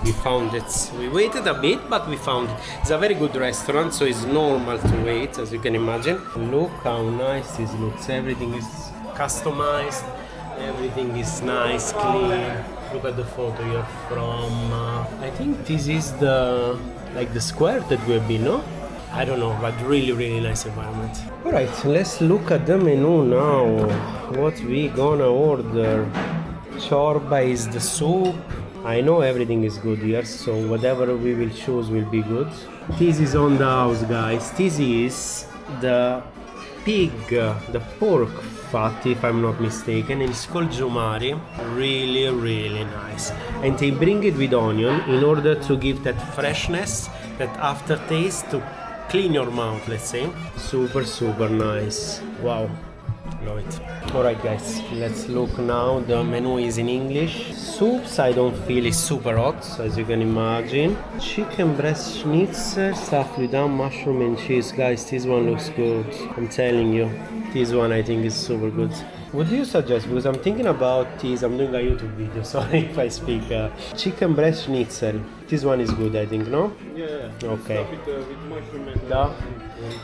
We found it. We waited a bit, but we found it. It's a very good restaurant, so it's normal to wait, as you can imagine. Look how nice this looks. Everything is customized. Everything is nice, clean. Look at the photo here from... I think this is the square that we have been, no? I don't know, but really nice environment. Alright, let's look at the menu now. What we gonna order? Ciorba is the soup. I know everything is good here, so whatever we will choose will be good. This is on the house, guys. This is the pig, the pork fat, if I'm not mistaken. It's called Jumări. Really nice. And they bring it with onion in order to give that freshness, that aftertaste, to clean your mouth, let's say. Super nice. Wow. Love it. Alright guys, let's look now. The menu is in English. Soups I don't feel is super hot, as you can imagine. Chicken breast schnitzel stuffed with mushroom and cheese. Guys, this one looks good. I'm telling you. This one I think is super good. What do you suggest? Because I'm thinking about this. I'm doing a YouTube video, sorry if I speak. Chicken breast schnitzel. This one is good, I think, no? Yeah. Okay. Stuff it with mushroom and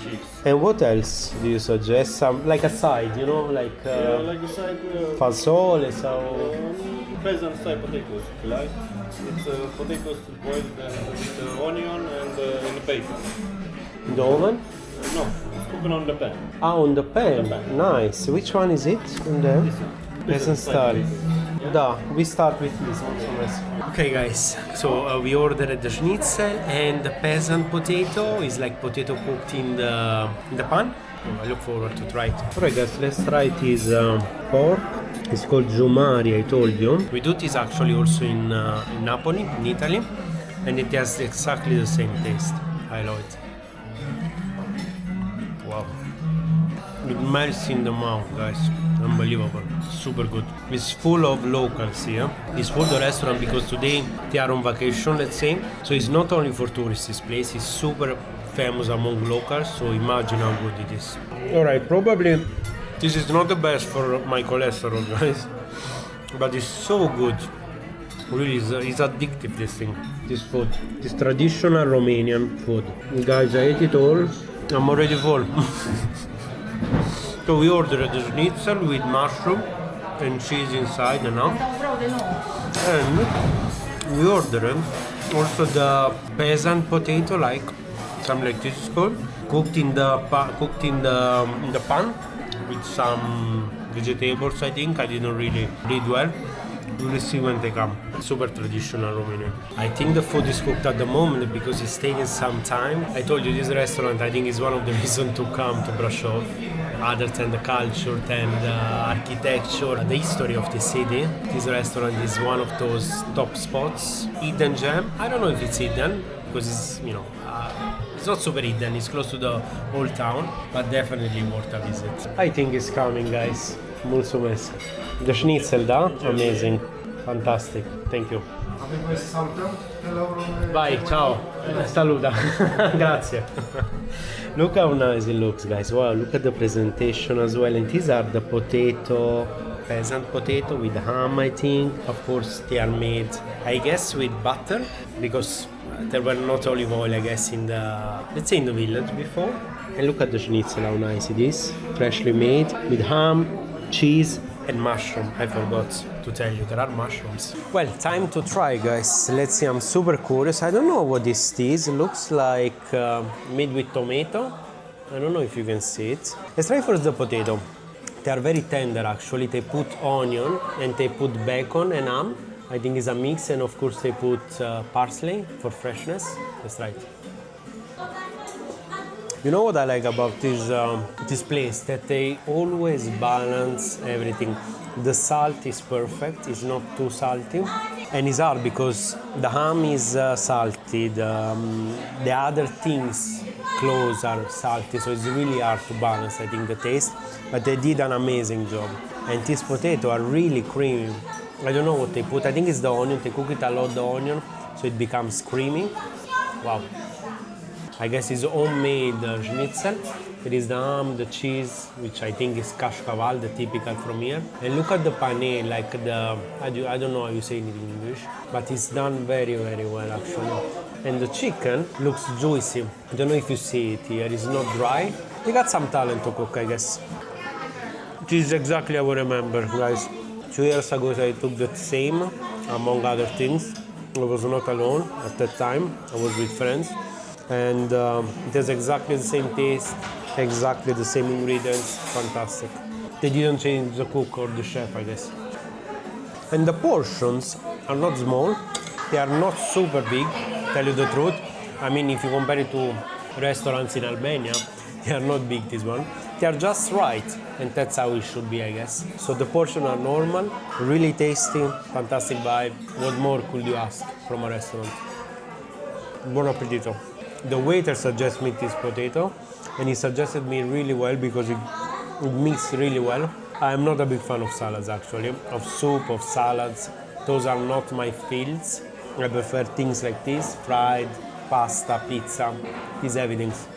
cheese. And what else do you suggest? Some like a side, you know, like like a side. fasole, so. Peasant style potatoes, if you like. It's potatoes boiled with onion and in bacon. In the oven? No, it's cooking on the pan. Ah, on the pan. On the pan. Nice. Which one is it? On the This one. Peasant style. Da, we start with this one. Okay guys, so we ordered the schnitzel and the peasant potato. Is like potato cooked in the pan. I look forward to try it. Alright guys, let's try this pork. It's called Jumări, I told you. We do this actually also in Napoli, in Italy, and it has exactly the same taste. I love it. Wow. It melts in the mouth, guys. Unbelievable. Super good. It's full of locals here. It's for the restaurant because today they are on vacation, let's say. So it's not only for tourists, this place. It's super famous among locals, so imagine how good it is. Alright, probably this is not the best for my cholesterol, guys. But it's so good. Really, it's addictive, this thing. This food. This traditional Romanian food. Guys, I ate it all. I'm already full. So we ordered the schnitzel with mushroom and cheese inside, you know. And we ordered also the peasant potato, like something like this is called, cooked in the pan with some vegetables. I think I didn't really read well. We'll see when they come. Super traditional Romanian. I think the food is cooked at the moment because it's taking some time. I told you this restaurant I think is one of the reasons to come to Brașov. Other than the culture, than the architecture, the history of the city. This restaurant is one of those top spots. Hidden gem. I don't know if it's hidden because it's, you know, it's not super hidden. It's close to the old town, but definitely worth a visit. I think it's coming, guys. Mulțumesc. The schnitzel, da? Amazing. Fantastic. Thank you. Bye, ciao. Saluta. Grazie. Look how nice it looks, guys. Wow, look at the presentation as well. And these are the potato, peasant potato with ham, I think. Of course, they are made, I guess, with butter because there were not olive oil, I guess, in the, let's say, in the village before. And look at the schnitzel, how nice it is. Freshly made with ham, cheese, and mushroom. I forgot to tell you, there are mushrooms. Well, time to try, guys. Let's see, I'm super curious. I don't know what this is. It looks like made with tomato. I don't know if you can see it. Let's try first the potato. They are very tender, actually. They put onion and they put bacon and ham. I think it's a mix, and of course they put parsley for freshness. Let's try it. You know what I like about this place? That they always balance everything. The salt is perfect, it's not too salty. And it's hard because the ham is salty, the other things close are salty, so it's really hard to balance, I think, the taste. But they did an amazing job. And these potatoes are really creamy. I don't know what they put, I think it's the onion, they cook it a lot, the onion, so it becomes creamy. Wow. I guess it's homemade schnitzel. There is the ham, the cheese, which I think is kashkaval, the typical from here. And look at the pane, like the, I don't know how you say it in English, but it's done very, very well actually. And the chicken looks juicy. I don't know if you see it here, it's not dry. They got some talent to cook, I guess. It is exactly how I remember, guys. 2 years ago I took the same, among other things. I was not alone at that time, I was with friends. And it has exactly the same taste, exactly the same ingredients, fantastic. They didn't change the cook or the chef, I guess. And the portions are not small, they are not super big, tell you the truth. I mean, if you compare it to restaurants in Albania, they are not big, this one. They are just right, and that's how it should be, I guess. So the portions are normal, really tasty, fantastic vibe. What more could you ask from a restaurant? Buon appetito. The waiter suggested me this potato, and he suggested me really well because it mixed really well. I am not a big fan of salads actually, of soup, of salads. Those are not my fields. I prefer things like this, fried, pasta, pizza, these heavy things.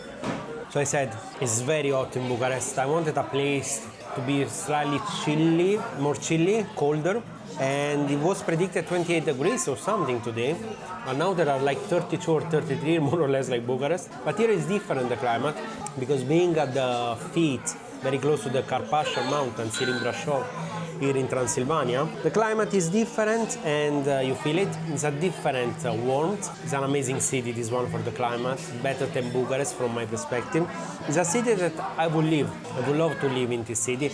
So I said, it's very hot in Bucharest. I wanted a place to be slightly chilly, more chilly, colder. And it was predicted 28 degrees or something today. And now there are like 32 or 33, more or less like Bucharest. But here is different, the climate, because being at the feet, very close to the Carpathian Mountains here in Brașov, here in Transylvania, the climate is different and you feel it. It's a different warmth. It's an amazing city, this one, for the climate. Better than Bucharest from my perspective. It's a city that I would live. I would love to live in this city.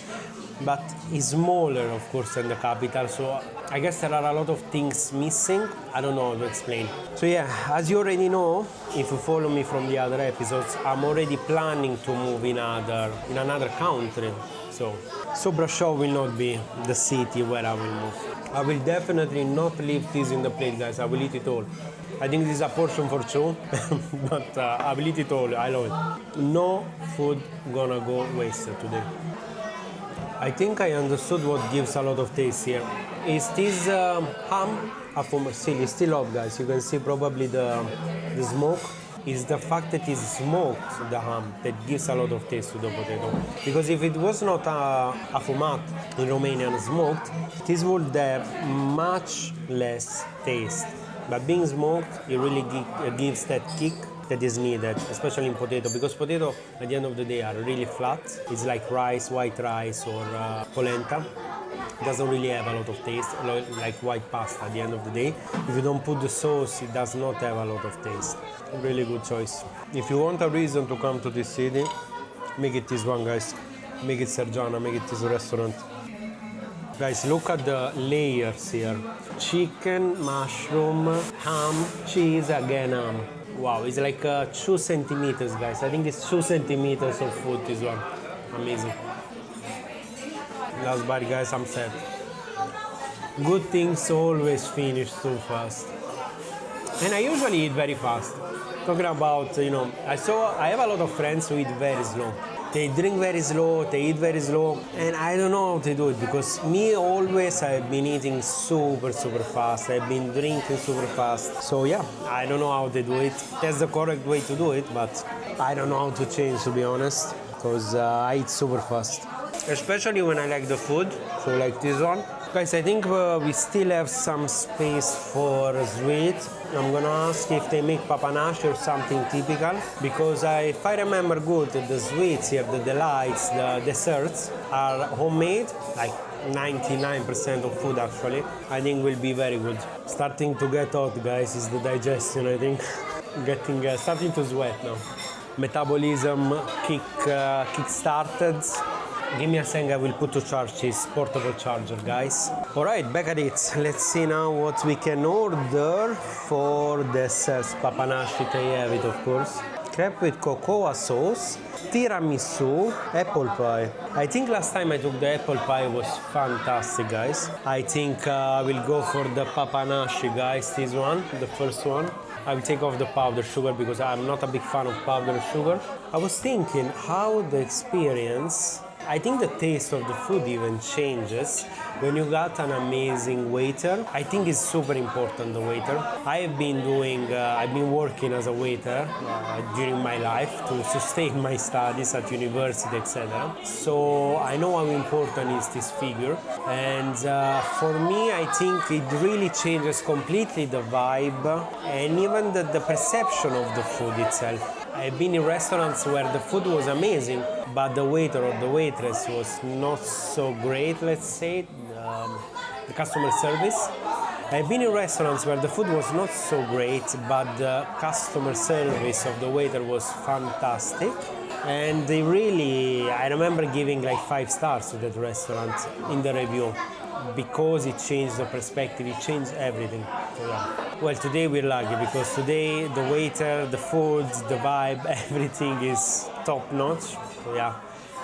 But it's smaller, of course, than the capital, so I guess there are a lot of things missing. I don't know how to explain. So yeah, as you already know, if you follow me from the other episodes, I'm already planning to move in another country. So Brasov will not be the city where I will move. I will definitely not leave this in the plate, guys. I will eat it all. I think this is a portion for two, but I will eat it all. I love it. No food gonna go wasted today. I think I understood what gives a lot of taste here. Is this ham? It's still hot, guys. You can see probably the smoke. Is the fact that it's smoked, the ham, that gives a lot of taste to the potato. Because if it was not afumat in Romanian smoked, this would have much less taste. But being smoked, it really gives that kick that is needed, especially in potato, because potato at the end of the day are really flat. It's like rice, white rice or polenta. It doesn't really have a lot of taste, like white pasta at the end of the day. If you don't put the sauce, it does not have a lot of taste. Really good choice. If you want a reason to come to this city, make it this one, guys. Make it Sergiana, make it this restaurant. Guys, look at the layers here. Chicken, mushroom, ham, cheese, again ham. Wow, it's like 2 centimeters, guys. I think it's 2 centimeters of food, this one. Amazing. Last bite, guys, I'm sad. Good things always finish too fast. And I usually eat very fast. Talking about, you know, I have a lot of friends who eat very slow. They drink very slow, they eat very slow, and I don't know how to do it, because me always I've been eating super fast. I've been drinking super fast. So yeah, I don't know how to do it. That's the correct way to do it, but I don't know how to change, to be honest, because I eat super fast. Especially when I like the food, so like this one. Guys, I think we still have some space for sweet. I'm gonna ask if they make papanasi or something typical, because if I remember good, the sweets here, the delights, the desserts are homemade, like 99% of food actually. I think will be very good. Starting to get hot, guys, is the digestion, I think. Starting to sweat now. Metabolism kick started. Give me a second, I will put to charge this portable charger, guys. Alright, back at it. Let's see now what we can order for desserts. Papanasi, they have it, of course. Crepe with cocoa sauce, tiramisu, apple pie. I think last time I took the apple pie was fantastic, guys. I think I will go for the papanasi, guys, this one, the first one. I will take off the powdered sugar because I'm not a big fan of powdered sugar. I was thinking how the experience I think the taste of the food even changes when you got an amazing waiter. I think it's super important, the waiter. I've been working as a waiter during my life to sustain my studies at university, etc. So I know how important is this figure, and for me, I think it really changes completely the vibe and even the perception of the food itself. I've been in restaurants where the food was amazing, but the waiter or the waitress was not so great, let's say, the customer service. I've been in restaurants where the food was not so great, but the customer service of the waiter was fantastic. And they really, I remember giving like 5 stars to that restaurant in the review, because it changed the perspective, it changed everything. So, yeah. Well, today we're lucky because today the waiter, the food, the vibe, everything is top notch. So yeah,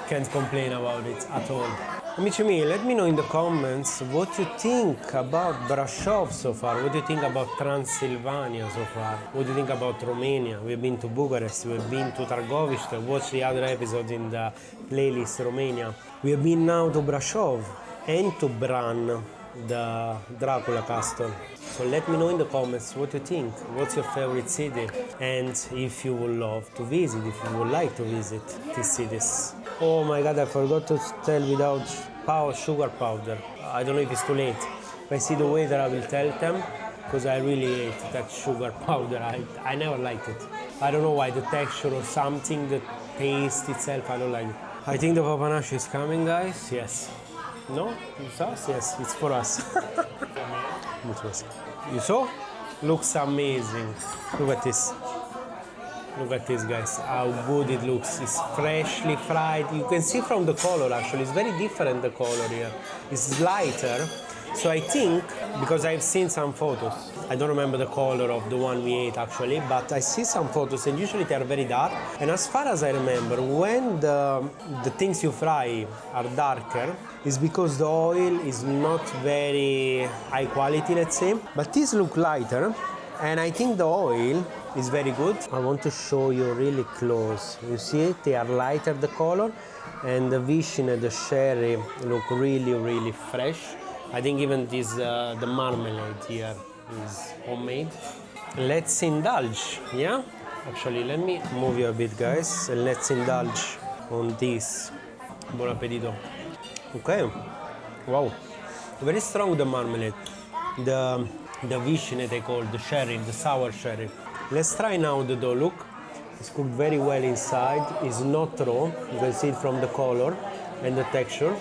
can't complain about it at all. Amici miei, let me know in the comments what you think about Brașov so far, what do you think about Transylvania so far, what do you think about Romania. We've been to Bucharest, we've been to Târgoviște, watch the other episodes in the playlist Romania. We have been now to Brașov and to Bran, the Dracula castle. So let me know in the comments what you think, what's your favorite city, and if you would love to visit, if you would like to visit these cities. Oh my god, I forgot to tell without sugar powder. I don't know if it's too late. If I see the waiter, I will tell them, because I really hate that sugar powder. I never liked it. I don't know why, the texture or something, the taste itself, I don't like it. I think the Papanasi is coming, guys. Yes. No? It's us? Yes, it's for us. You saw? Looks amazing. Look at this. Look at this, guys, how good it looks. It's freshly fried. You can see from the color, actually, it's very different, the color here. It's lighter. So I think, because I've seen some photos, I don't remember the color of the one we ate actually, but I see some photos and usually they are very dark. And as far as I remember, when the things you fry are darker, it's because the oil is not very high quality, let's say. But these look lighter, and I think the oil is very good. I want to show you really close. You see it? They are lighter, the color, and the vishne, the sherry, look really, really fresh. I think even this, the marmalade here is homemade. Let's indulge, yeah? Actually, let me move you a bit, guys, and let's indulge on this. Buon appetito. Okay, wow, very strong, the marmalade. The vishne they call, the sherry, the sour sherry. Let's try now the dough. Look, it's cooked very well inside. It's not raw. You can see it from the color and the texture.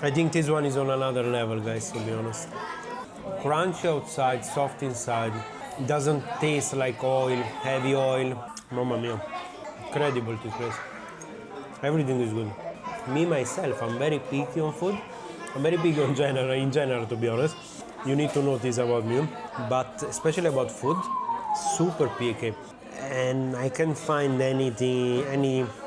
I think this one is on another level, guys, to be honest. Crunchy outside, soft inside. It doesn't taste like oil, heavy oil. Mamma mia, incredible this place. Everything is good. Me, myself, I'm very picky on food. I'm very picky in general, to be honest. You need to know this about me. But especially about food, super picky. And I can't find any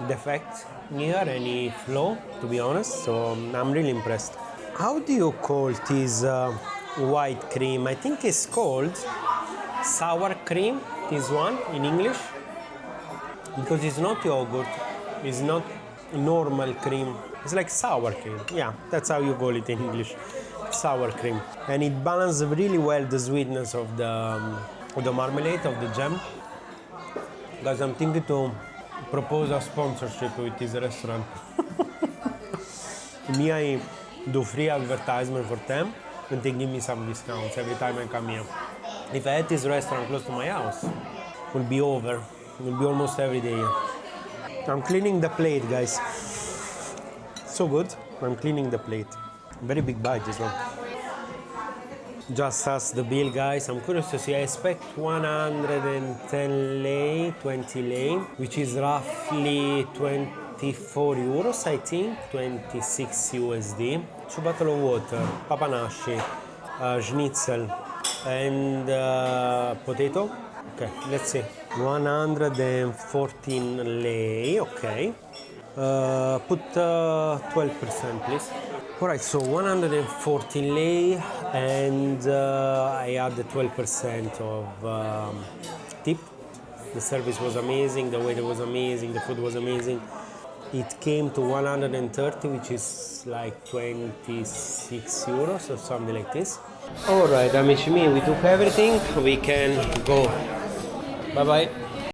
defect here, any flaw, to be honest. So I'm really impressed. How do you call this white cream? I think it's called sour cream, this one, in English. Because it's not yogurt, it's not normal cream. It's like sour cream. Yeah, that's how you call it in English. Sour cream. And it balances really well the sweetness of the marmalade, of the jam. Guys, I'm thinking to propose a sponsorship with this restaurant. Me, I do free advertisement for them, and they give me some discounts every time I come here. If I had this restaurant close to my house, it will be over. It will be almost every day here. I'm cleaning the plate, guys. So good. I'm cleaning the plate. Very big bite, this one. Just as the bill, guys. I'm curious to see. I expect 110 lei, 20 lei, which is roughly 24 euros, I think, 26 USD. 2 bottles of water, Papanasi, Schnitzel, and potato. Okay, let's see. 114 lei, okay. Put 12%, please. Alright, so 114 lei, and I add the 12% of tip. The service was amazing, the waiter was amazing, the food was amazing. It came to 130, which is like 26 euros or something like this. Alright, amici miei, we took everything. We can go. Bye bye.